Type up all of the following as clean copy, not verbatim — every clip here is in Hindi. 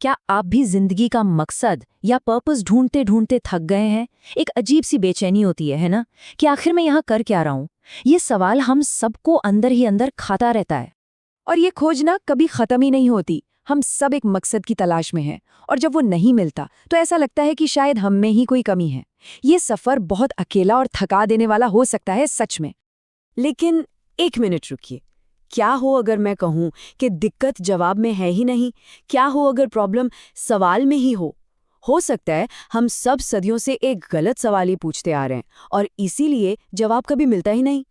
क्या आप भी जिंदगी का मकसद या पर्पस ढूंढते ढूंढते थक गए हैं? एक अजीब सी बेचैनी होती है ना, कि आखिर मैं यहाँ कर क्या रहा हूँ? ये सवाल हम सबको अंदर ही अंदर खाता रहता है। और ये खोजना कभी खत्म ही नहीं होती। हम सब एक मकसद की तलाश में हैं, और जब वो नहीं मिलता तो ऐसा लगता है कि शायद हम में ही कोई कमी है। ये सफर बहुत अकेला और थका देने वाला हो सकता है सच में। लेकिन एक मिनट रुकिए, क्या हो अगर मैं कहूं कि दिक्कत जवाब में है ही नहीं? क्या हो अगर प्रॉब्लम सवाल में ही हो सकता है हम सब सदियों से एक गलत सवाल ही पूछते आ रहे हैं, और इसीलिए जवाब कभी मिलता ही नहीं।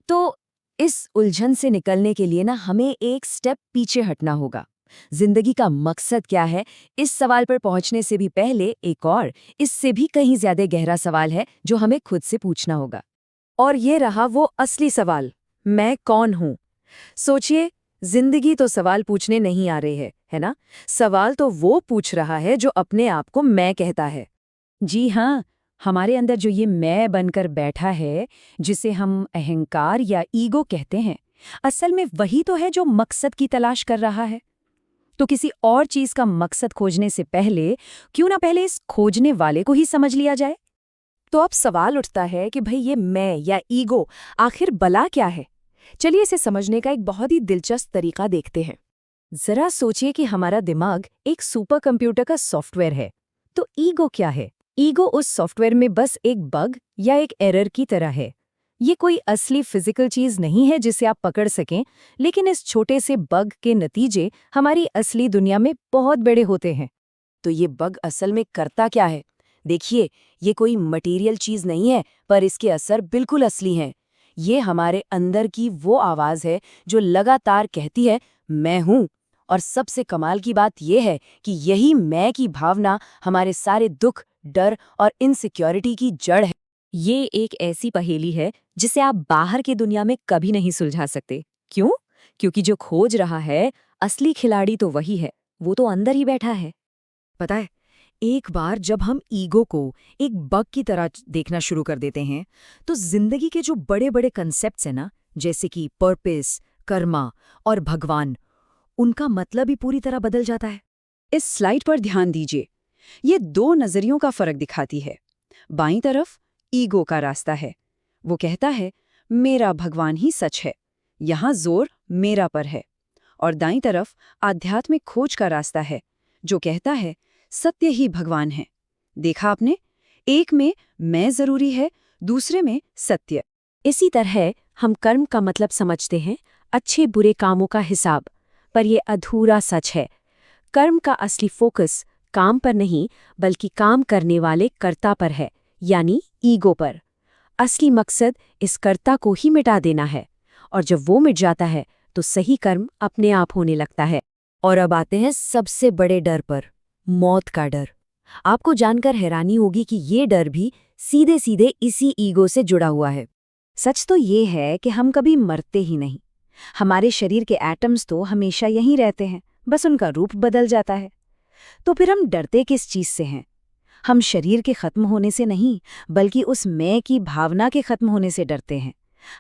तो इस उलझन से निकलने के लिए ना हमें एक स्टेप पीछे हटना होगा। जिंदगी का मकसद क्या है, इस सवाल पर पहुंचने से भी पहले एक और, इससे भी कहीं ज्यादा गहरा सवाल है जो हमें खुद से पूछना होगा। और ये रहा वो असली सवाल, मैं कौन हूं? सोचिए, जिंदगी तो सवाल पूछने नहीं आ रही है ना? सवाल तो वो पूछ रहा है जो अपने आप को मैं कहता है। जी हाँ, हमारे अंदर जो ये मैं बनकर बैठा है, जिसे हम अहंकार या ईगो कहते हैं, असल में वही तो है जो मकसद की तलाश कर रहा है। तो किसी और चीज का मकसद खोजने से पहले क्यों ना पहले इस खोजने वाले को ही समझ लिया जाए। तो अब सवाल उठता है कि भाई ये मैं या ईगो आखिर भला क्या है? चलिए इसे समझने का एक बहुत ही दिलचस्प तरीका देखते हैं। जरा सोचिए कि हमारा दिमाग एक सुपर कंप्यूटर का सॉफ्टवेयर है। तो ईगो क्या है? ईगो उस सॉफ्टवेयर में बस एक बग या एक एरर की तरह है। ये कोई असली फिजिकल चीज नहीं है जिसे आप पकड़ सकें, लेकिन इस छोटे से बग के नतीजे हमारी असली दुनिया में बहुत बड़े होते हैं। तो ये बग असल में करता क्या है? देखिए, ये कोई मटेरियल चीज नहीं है, पर इसके असर बिल्कुल असली हैं। ये हमारे अंदर की वो आवाज है जो लगातार कहती है मैं हूं। और सबसे कमाल की बात यह है कि यही मैं की भावना हमारे सारे दुख, डर और इनसिक्योरिटी की जड़ है। ये एक ऐसी पहेली है जिसे आप बाहर की दुनिया में कभी नहीं सुलझा सकते। क्यों? क्योंकि जो खोज रहा है, असली खिलाड़ी तो वही है, वो तो अंदर ही बैठा है। पता है, एक बार जब हम ईगो को एक बग की तरह देखना शुरू कर देते हैं, तो जिंदगी के जो बड़े बड़े कंसेप्ट्स हैं ना, जैसे कि पर्पस, कर्मा और भगवान, उनका मतलब ही पूरी तरह बदल जाता है। इस स्लाइड पर ध्यान दीजिए, ये दो नजरियों का फर्क दिखाती है। बाईं तरफ ईगो का रास्ता है, वो कहता है मेरा भगवान ही सच है, यहाँ जोर मेरा पर है। और दाईं तरफ आध्यात्मिक खोज का रास्ता है, जो कहता है सत्य ही भगवान है। देखा आपने, एक में मैं जरूरी है, दूसरे में सत्य। इसी तरह हम कर्म का मतलब समझते हैं अच्छे बुरे कामों का हिसाब, पर यह अधूरा सच है। कर्म का असली फोकस काम पर नहीं, बल्कि काम करने वाले कर्ता पर है, यानी ईगो पर। असली मकसद इस कर्ता को ही मिटा देना है, और जब वो मिट जाता है तो सही कर्म अपने आप होने लगता है। और अब आते हैं सबसे बड़े डर पर, मौत का डर। आपको जानकर हैरानी होगी कि ये डर भी सीधे सीधे इसी ईगो से जुड़ा हुआ है। सच तो ये है कि हम कभी मरते ही नहीं। हमारे शरीर के एटम्स तो हमेशा यहीं रहते हैं, बस उनका रूप बदल जाता है। तो फिर हम डरते किस चीज से हैं? हम शरीर के खत्म होने से नहीं, बल्कि उस मैं की भावना के खत्म होने से डरते हैं।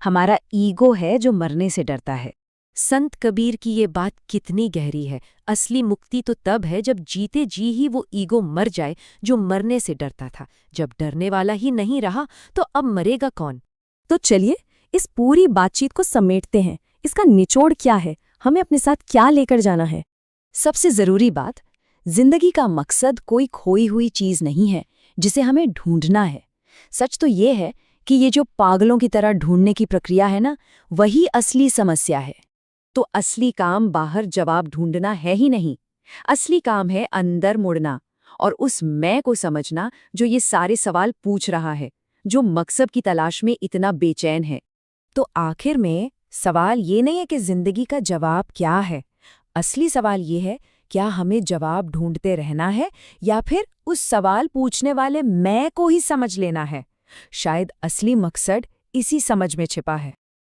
हमारा ईगो है जो मरने से डरता है। संत कबीर की ये बात कितनी गहरी है। असली मुक्ति तो तब है जब जीते जी ही वो ईगो मर जाए जो मरने से डरता था। जब डरने वाला ही नहीं रहा तो अब मरेगा कौन? तो चलिए इस पूरी बातचीत को समेटते हैं। इसका निचोड़ क्या है? हमें अपने साथ क्या लेकर जाना है? सबसे जरूरी बात, जिंदगी का मकसद कोई खोई हुई चीज नहीं है जिसे हमें ढूंढना है। सच तो ये है कि ये जो पागलों की तरह ढूंढने की प्रक्रिया है ना, वही असली समस्या है। तो असली काम बाहर जवाब ढूंढना है ही नहीं। असली काम है अंदर मुड़ना और उस मैं को समझना जो ये सारे सवाल पूछ रहा है, जो मकसद की तलाश में इतना बेचैन है। तो आखिर में सवाल ये नहीं है कि जिंदगी का जवाब क्या है। असली सवाल ये है, क्या हमें जवाब ढूंढते रहना है या फिर उस सवाल पूछने वाले मैं को ही समझ लेना है? शायद असली मकसद इसी समझ में छिपा है।